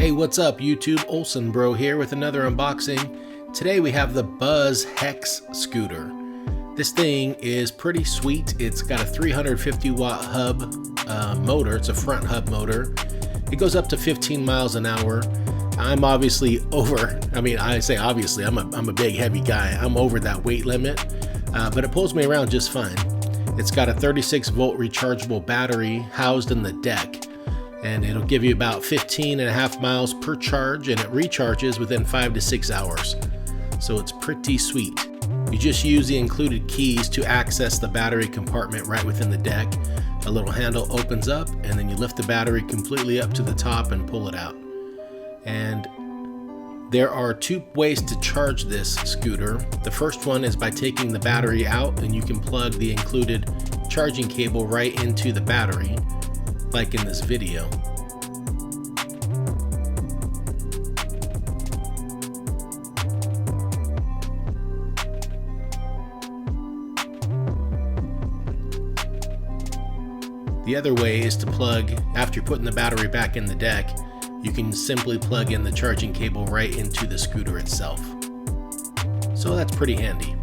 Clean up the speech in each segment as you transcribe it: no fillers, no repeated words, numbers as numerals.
Hey, what's up YouTube? Olsen Bro here with another unboxing. Today we have the Buzz Hex Scooter. This thing is pretty sweet. It's got a 350 watt hub motor. It's a front hub motor. It goes up to 15 miles an hour. I'm obviously over, I say obviously, I'm a big heavy guy. I'm over that weight limit, but it pulls me around just fine. It's got a 36 volt rechargeable battery housed in the deck, and it'll give you about 15.5 miles per charge, and it recharges within 5 to 6 hours. So it's pretty sweet. You just use the included keys to access the battery compartment right within the deck. A little handle opens up, and then you lift the battery completely up to the top and pull it out. And there are two ways to charge this scooter. The first one is by taking the battery out, and you can plug the included charging cable right into the battery, like in this video. The other way is to plug, after putting the battery back in the deck, you can simply plug in the charging cable right into the scooter itself. So that's pretty handy.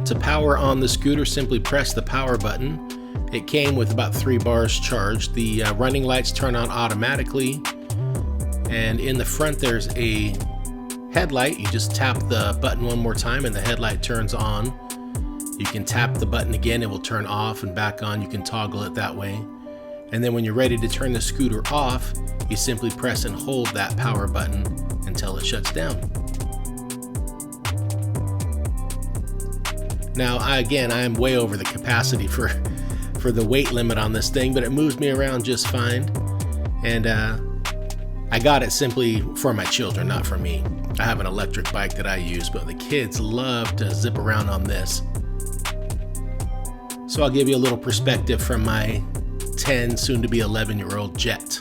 To power on the scooter, simply press the power button. It came with about 3 bars charged. The running lights turn on automatically, and in the front there's a headlight. You just tap the button one more time and the headlight turns on. You can tap the button again, it will turn off and back on. You can toggle it that way. And then when you're ready to turn the scooter off, you simply press and hold that power button until it shuts down. Now, I am way over the capacity for the weight limit on this thing, but it moves me around just fine. And I got it simply for my children, not for me. I have an electric bike that I use, but the kids love to zip around on this. So I'll give you a little perspective from my 10, soon to be 11-year-old jet.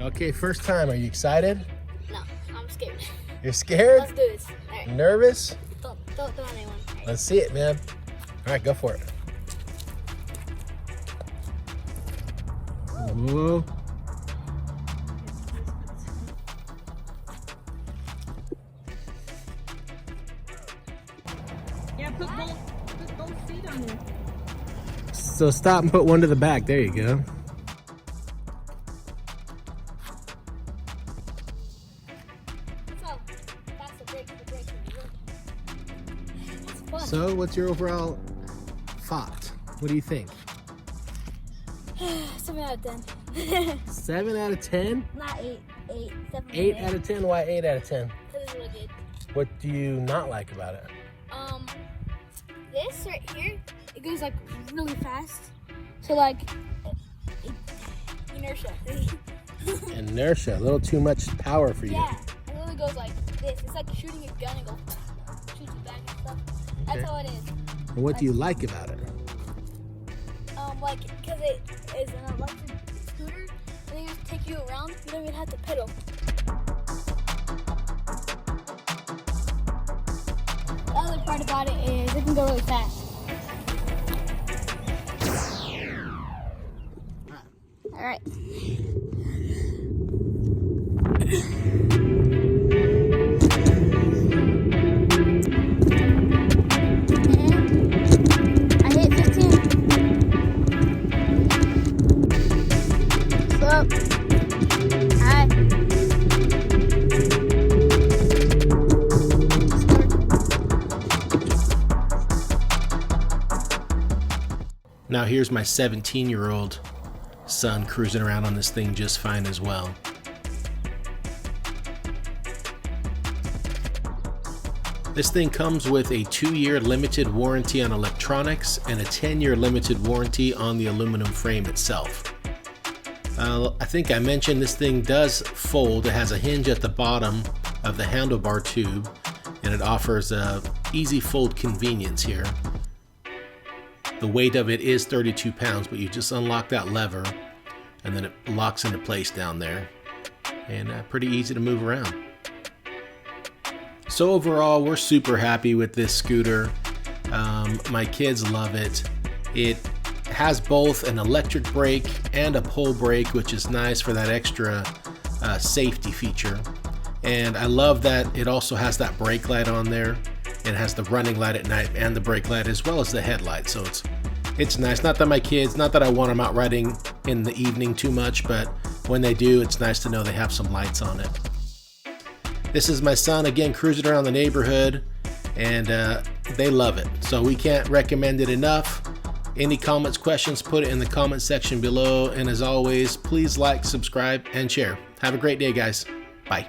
Okay, first time. Are you excited? No, I'm scared. You're scared? Let's do this. All right. Nervous? Don't throw anyone. Right. Let's see it, man. All right, go for it. Whoa. Yeah, put both feet on there. So stop and put one to the back. There you go. So, what's your overall thought? What do you think? 7 out of 10. 7 out of 10? Not 8. 7. 8 out of 10? Why 8 out of 10? Because it's really good. What do you not like about it? This right here, it goes like really fast. So like, inertia. Inertia, a little too much power for you. Yeah, it literally goes like this. It's like shooting a gun and go shoots it back and stuff. That's how it is. And what do you like about it? Like, because it is an electric scooter, and they just take you around. You don't even have to pedal. The other part about it is it can go really fast. All right. Now here's my 17-year-old son cruising around on this thing just fine as well. This thing comes with a 2-year limited warranty on electronics and a 10-year limited warranty on the aluminum frame itself. I think I mentioned this thing does fold. It has a hinge at the bottom of the handlebar tube, and it offers a easy fold convenience here. The weight of it is 32 pounds, but you just unlock that lever and then it locks into place down there, and pretty easy to move around. So overall, we're super happy with this scooter. My kids love it. It has both an electric brake and a pull brake, which is nice for that extra safety feature. And I love that it also has that brake light on there. It has the running light at night and the brake light as well as the headlight. So it's nice. Not that I want them out riding in the evening too much, but when they do, it's nice to know they have some lights on it. This is my son again cruising around the neighborhood, and they love it. So we can't recommend it enough. Any comments, questions, put it in the comment section below. And as always, please like, subscribe, and share. Have a great day, guys. Bye.